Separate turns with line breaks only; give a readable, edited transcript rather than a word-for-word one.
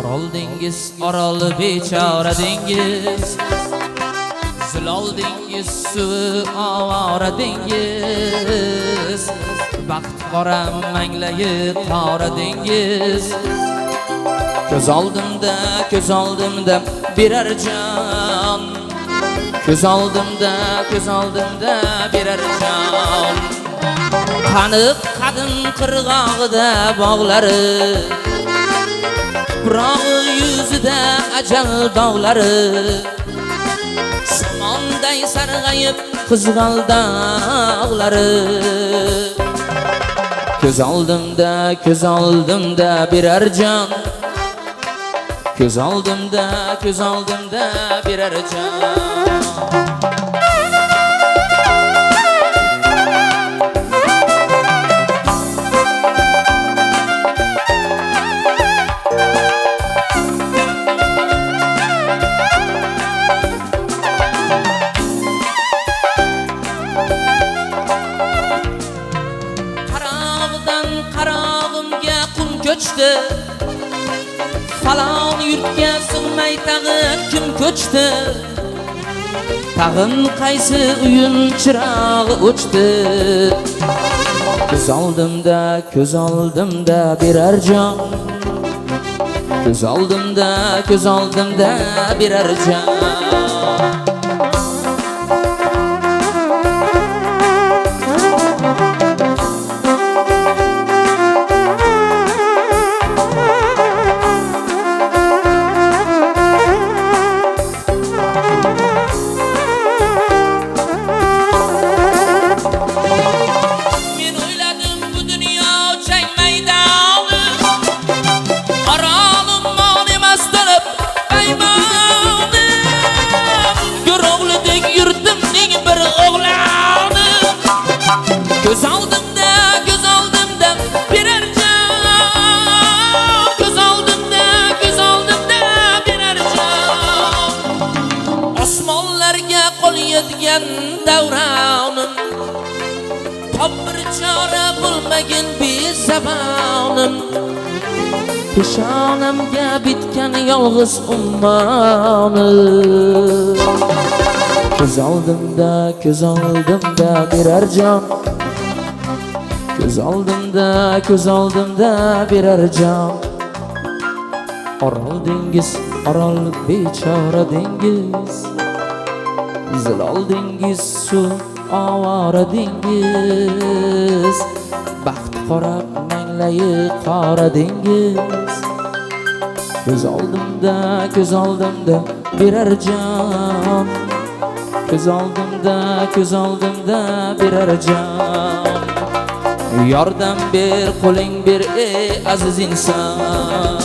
Orol dengiz, Orol bechora dengiz, Zilol dengiz, suvi ovora dengiz, baxt qora manglayi qora dengiz. Ko'z oldimda birar jon, ko'z oldimda birar jon. Qaniq qadim qirg'og'ida bog'lari, biroq yuzida ajal dog'lari. Somonday sarg'ayib qizg'aldog'lari. Ko'z oldimda birar jon, ko'z oldimda birar jon. Qarog'imga qum ko'chdi, falon yurtga sig'may tag'in kim ko'chdi? Tag'in qaysi uyim chirog'i o'chdi? Ko'z oldimda birar jon, ko'z oldimda birar jon. Ko'z oldimda birar jon, ko'z oldimda birar jon. Osmonlarga qo'l yetgan davronim, top bir chora bo'lmagin bezabonim. Peshonamga bitgan yolg'iz ummonim. Ko'z oldimda birar jon, ko'z oldimda birar jon. Orol dengiz, Orol bechora dengiz, Zilol dengiz, suv ovora dengiz, baxt qora manglayi qora dengiz. Ko'z oldimda birar jon, ko'z oldimda birar jon. Yordam ber, qo'ling ber ey aziz inson.